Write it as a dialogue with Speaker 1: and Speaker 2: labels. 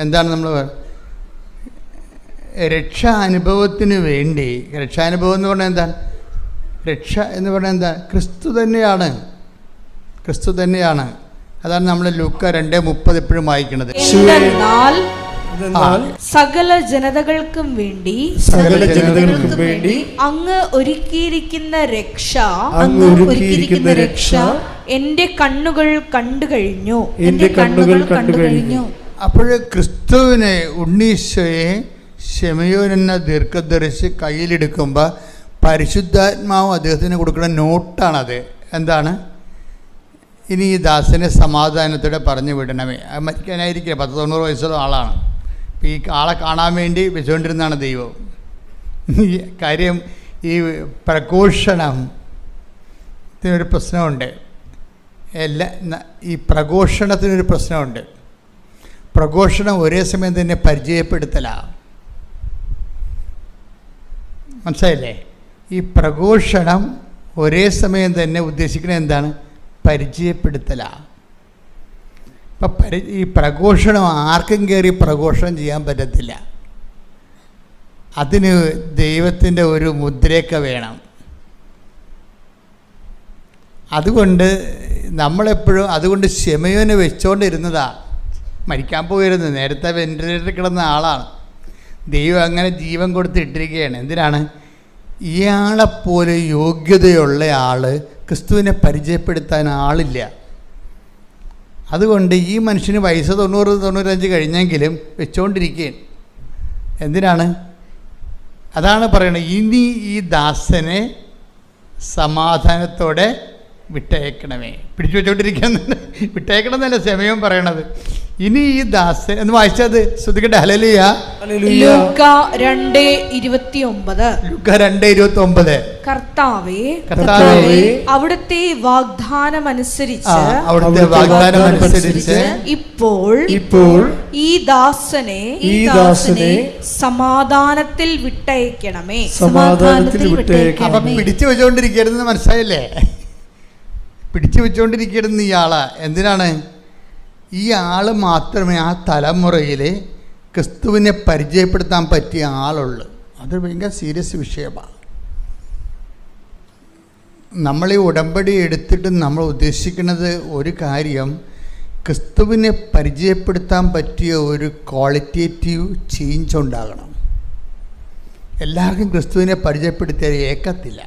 Speaker 1: എന്താണ് നമ്മൾ രക്ഷാനുഭവത്തിന് വേണ്ടി? രക്ഷാനുഭവം എന്ന് പറഞ്ഞാൽ എന്താണ്? രക്ഷ എന്ന് പറഞ്ഞാൽ എന്താ? ക്രിസ്തു തന്നെയാണ്, ക്രിസ്തു തന്നെയാണ്. അതാണ് നമ്മൾ ലൂക്ക 2:30 എപ്പോഴും വായിക്കുന്നത്.
Speaker 2: സകല ജനതകൾക്കും വേണ്ടി അങ്ങ് ഒരുക്കിയിരിക്കുന്ന രക്ഷ എന്റെ കണ്ണുകൾ കണ്ടു കഴിഞ്ഞു.
Speaker 1: അപ്പോൾ ക്രിസ്തുവിനെ, ഉണ്ണീശോയെ ശിമയോൻ എന്ന ദീർഘദർശി കയ്യിലെടുക്കുമ്പോൾ പരിശുദ്ധാത്മാവ് അദ്ദേഹത്തിന് കൊടുക്കുന്ന നോട്ടാണത്. എന്താണ്? ഇനി ഈ ദാസനെ സമാധാനത്തോടെ പറഞ്ഞു വിടണമേ. മരിക്കാനായിരിക്കില്ല, 90 വയസ്സുള്ള ആളാണ്. ഈ ആളെ കാണാൻ വേണ്ടി വെച്ചുകൊണ്ടിരുന്നതാണ് ദൈവം. കാര്യം ഈ പ്രഘോഷണത്തിനൊരു പ്രശ്നമുണ്ട്. ഈ പ്രഘോഷണത്തിനൊരു പ്രശ്നമുണ്ട്. പ്രഘോഷണം ഒരേ സമയം തന്നെ പരിചയപ്പെടുത്തലാണ്. മനസ്സിലായില്ലേ? ഈ പ്രഘോഷണം ഒരേ സമയം തന്നെ ഉദ്ദേശിക്കുന്നത് എന്താണ്? പരിചയപ്പെടുത്തലാണ്. അപ്പം ഈ പ്രഘോഷണം ആർക്കും കയറി പ്രഘോഷണം ചെയ്യാൻ പറ്റത്തില്ല. അതിന് ദൈവത്തിൻ്റെ ഒരു മുദ്രയൊക്കെ വേണം. അതുകൊണ്ട് നമ്മളെപ്പോഴും അതുകൊണ്ട് ശിമയോനെ വെച്ചുകൊണ്ടിരുന്നതാണ്. മരിക്കാൻ പോയിരുന്നു, നേരത്തെ വെന്റിലേറ്ററിൽ കിടന്ന ആളാണ്. ദൈവം അങ്ങനെ ജീവൻ കൊടുത്തിട്ടിരിക്കുകയാണ്. എന്തിനാണ്? ഇയാളെപ്പോലെ യോഗ്യതയുള്ള ആൾ ക്രിസ്തുവിനെ പരിചയപ്പെടുത്താൻ ആളില്ല. അതുകൊണ്ട് ഈ മനുഷ്യന് വയസ്സ് 90-95 കഴിഞ്ഞെങ്കിലും വെച്ചുകൊണ്ടിരിക്കുകയാണ്. എന്തിനാണ്? അതാണ് പറയണത്, ഇനി ഈ ദാസനെ സമാധാനത്തോടെ വിട്ടയക്കണമേ. പിടിച്ചു വെച്ചോണ്ടിരിക്കുന്നുണ്ട്. വിട്ടയക്കണം എന്നല്ല സമയം പറയണത്. ഇനി ഈ ദാസൻ എന്ന് വായിച്ചത് ശ്രദ്ധിക്കട്ടെ. ഹല്ലേലൂയ.
Speaker 2: ലൂക്ക 2:29. കർത്താവേ അവിടുത്തെ വാഗ്ദാനമനുസരിച്ച് ഇപ്പോൾ ഈ ദാസനെ സമാധാനത്തിൽ വിട്ടയക്കണമേ.
Speaker 1: അപ്പൊ പിടിച്ചു വെച്ചോണ്ടിരിക്കരുതെന്ന് മനസ്സിലായില്ലേ? പിടിച്ചു വെച്ചുകൊണ്ടിരിക്കരുതെന്ന് ഇയാളാ. എന്തിനാണ്? ഈ ആൾ മാത്രമേ ആ തലമുറയിൽ ക്രിസ്തുവിനെ പരിചയപ്പെടുത്താൻ പറ്റിയ ആളുള്ളൂ. അത് ഭയങ്കര സീരിയസ് വിഷയമാണ്. നമ്മൾ ഈ ഉടമ്പടി എടുത്തിട്ട് നമ്മൾ ഉദ്ദേശിക്കുന്നത് ഒരു കാര്യം, ക്രിസ്തുവിനെ പരിചയപ്പെടുത്താൻ പറ്റിയ ഒരു ക്വാളിറ്റേറ്റീവ് ചേഞ്ച് ഉണ്ടാകണം. എല്ലാവർക്കും ക്രിസ്തുവിനെ പരിചയപ്പെടുത്തിയാൽ ഏക്കത്തില്ല.